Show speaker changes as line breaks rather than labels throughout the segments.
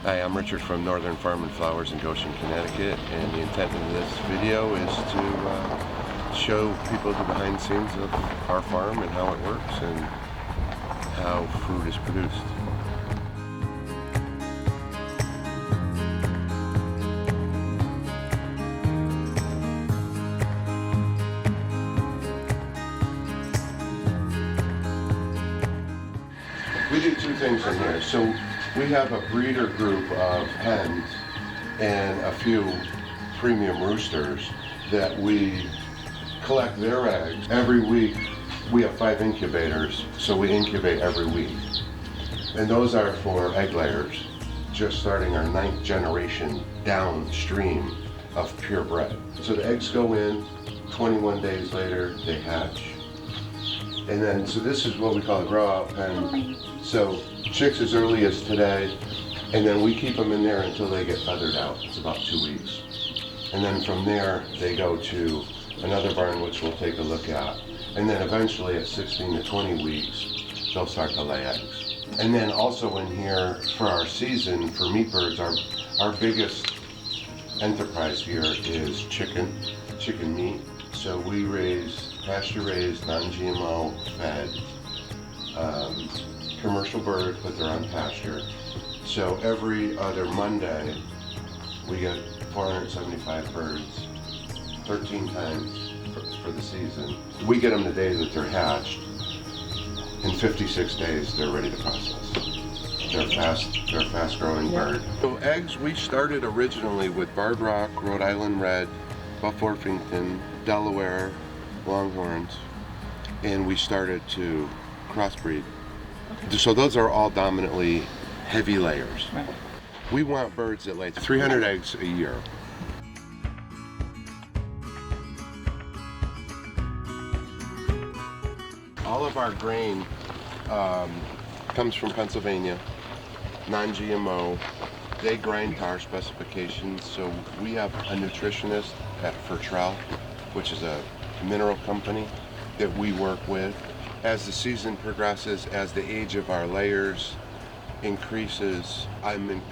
Hi, I'm Richard from Northern Farm and Flowers in Goshen, Connecticut, and the intent of this video is to show people the behind the scenes of our farm and how it works and how food is produced. We do two things in here. So we have a breeder group of hens and a few premium roosters that we collect their eggs. Every week we have 5 incubators, so we incubate every week. And those are for egg layers, just starting our 9th generation downstream of purebred. So the eggs go in, 21 days later they hatch. And then, so this is what we call a grow out pen. So chicks as early as today, and then we keep them in there until they get feathered out. It's about 2 weeks. And then from there, they go to another barn, which we'll take a look at. And then eventually at 16 to 20 weeks, they'll start to lay eggs. And then also in here for our season, for meat birds, our biggest enterprise here is chicken meat. So we raise pasture-raised, non-GMO fed, commercial birds, but they're on pasture. So every other Monday, we get 475 birds, 13 times for the season. We get them the day that they're hatched. In 56 days, they're ready to process. They're a fast-growing bird. So eggs, we started originally with Barred Rock, Rhode Island Red, Buff Orpington, Delaware, Longhorns, and we started to crossbreed. Okay. So those are all dominantly heavy layers. Right. We want birds that lay 300 eggs a year. All of our grain comes from Pennsylvania, non-GMO. They grind to our specifications, so we have a nutritionist at Fertrell, which is a mineral company that we work with. As the season progresses, as the age of our layers increases, I'm in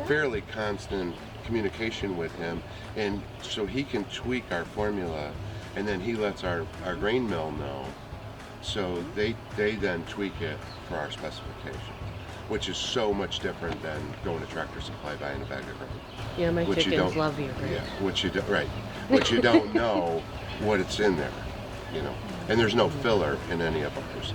fairly constant communication with him, and so he can tweak our formula, and then he lets our grain mill know, so they then tweak it for our specifications, which is so much different than going to Tractor Supply buying a bag of grain.
Yeah, my chickens love you, right?
Yeah, which you don't know what it's in there, you know. And there's no filler in any of ours.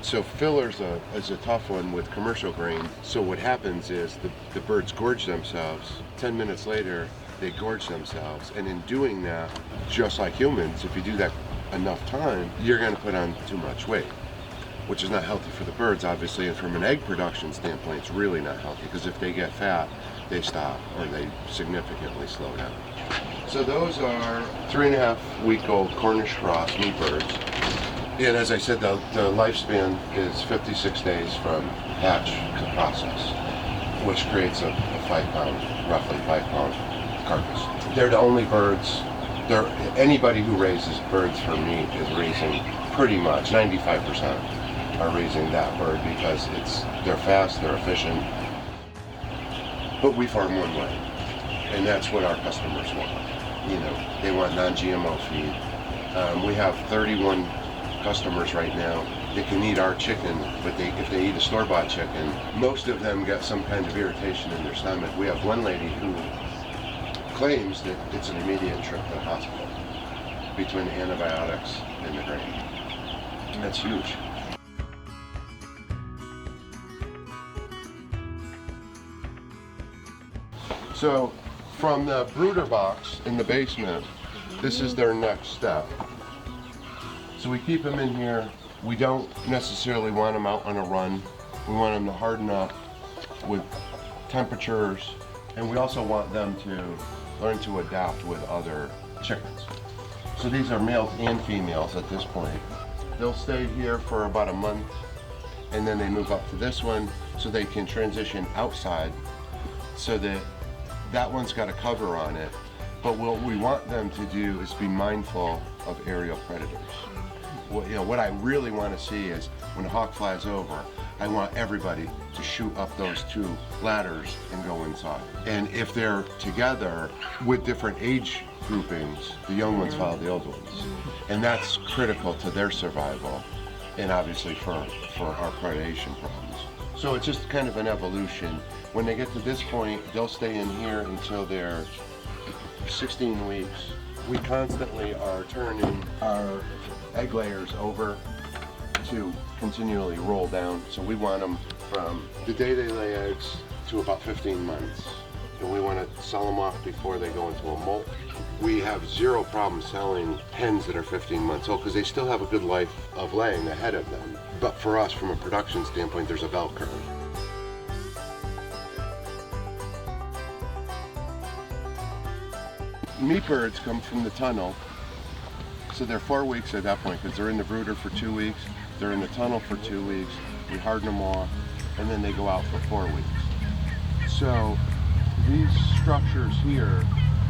So filler's is a tough one with commercial grain. So what happens is the birds gorge themselves. 10 minutes later, they gorge themselves. And in doing that, just like humans, if you do that enough time, you're gonna put on too much weight, which is not healthy for the birds, obviously. And from an egg production standpoint, it's really not healthy, because if they get fat, they stop or they significantly slow down. So those are 3.5-week-old Cornish cross meat birds. And as I said, the lifespan is 56 days from hatch to process, which creates a roughly 5-pound carcass. They're the only birds, anybody who raises birds for meat is raising pretty much, 95% are raising that bird, because they're fast, they're efficient, but we farm one way, and that's what our customers want. You know, they want non-GMO feed. We have 31 customers right now that can eat our chicken, but if they eat a store-bought chicken, most of them get some kind of irritation in their stomach. We have one lady who claims that it's an immediate trip to the hospital between the antibiotics and the grain. That's huge. So from the brooder box in the basement, this is their next step. So we keep them in here. We don't necessarily want them out on a run. We want them to harden up with temperatures, and we also want them to learn to adapt with other chickens. So these are males and females at this point. They'll stay here for about a month, and then they move up to this one so they can transition outside, so that one's got a cover on it. But what we want them to do is be mindful of aerial predators. What I really want to see is when a hawk flies over, I want everybody to shoot up those 2 ladders and go inside. And if they're together with different age groupings, the young ones follow the old ones. And that's critical to their survival and obviously for our predation problems. So it's just kind of an evolution. When they get to this point, they'll stay in here until they're 16 weeks. We constantly are turning our egg layers over to continually roll down. So we want them from the day they lay eggs to about 15 months. And we want to sell them off before they go into a molt. We have zero problem selling hens that are 15 months old because they still have a good life of laying ahead of them. But for us, from a production standpoint, there's a bell curve. Meat birds come from the tunnel, so they're 4 weeks at that point because they're in the brooder for 2 weeks, they're in the tunnel for 2 weeks, we harden them off, and then they go out for 4 weeks. So these structures here,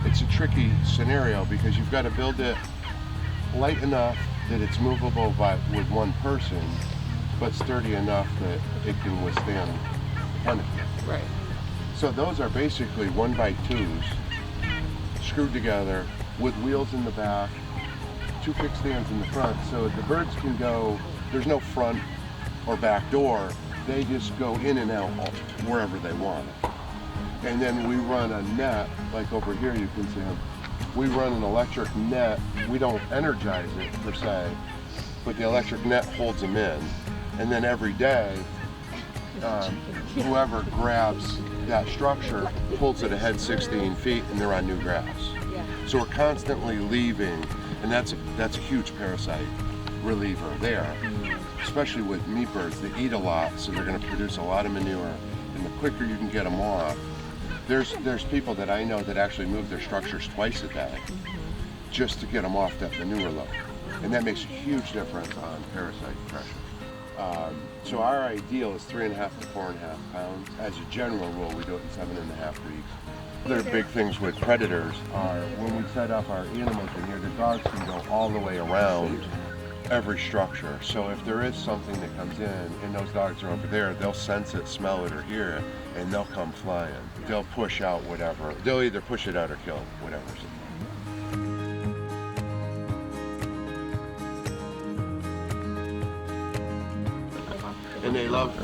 it's a tricky scenario because you've got to build it light enough that it's movable with one person, but sturdy enough that it can withstand tension.
Right.
So those are basically 1x2s screwed together with wheels in the back, 2 kickstands in the front, so the birds can go, there's no front or back door, they just go in and out wherever they want. And then we run a net, like over here you can see them, we run an electric net, we don't energize it per se, but the electric net holds them in. And then every day, whoever grabs that structure pulls it ahead 16 feet and they're on new grass. So we're constantly leaving, and that's a huge parasite reliever there, especially with meat birds. They eat a lot, so they're going to produce a lot of manure, and the quicker you can get them off. There's people that I know that actually move their structures twice a day just to get them off that manure load, and that makes a huge difference on parasite pressure. So our ideal is 3.5 to 4.5 pounds. As a general rule, we do it in 7.5 weeks. Other big things with predators are when we set up our animals in here, the dogs can go all the way around every structure. So if there is something that comes in and those dogs are over there, they'll sense it, smell it, or hear it, and they'll come flying. They'll push out whatever. They'll either push it out or kill whatever's in there. And they love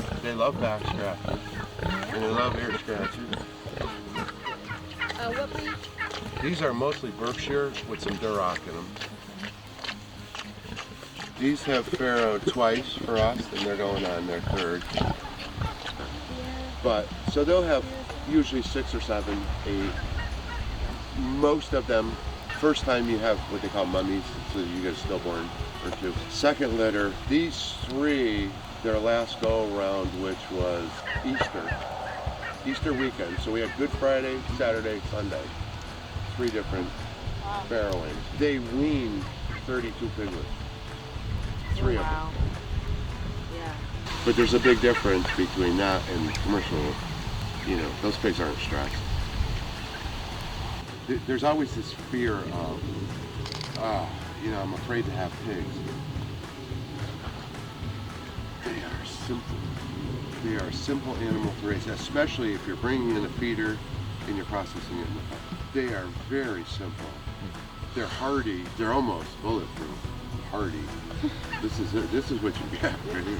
back scratches, and they love ear scratches.
What breed?
These are mostly Berkshire with some Duroc in them. These have farrowed twice for us, and they're going on their 3rd. But, so they'll have usually 6 or 7, 8. Most of them, first time you have what they call mummies, so you get a stillborn or 2. Second litter, these 3, their last go around, which was Easter weekend. So we had Good Friday, Saturday, Sunday. 3 different farrowings. They weaned 32 piglets. 3 of them.
Yeah.
But there's a big difference between that and commercial, those pigs aren't stressed. There's always this fear of, I'm afraid to have pigs. They are a simple animal to raise, especially if you're bringing in a feeder and you're processing it in the farm. They are very simple. They're hardy. They're almost bulletproof. Hardy. This is what you get right here.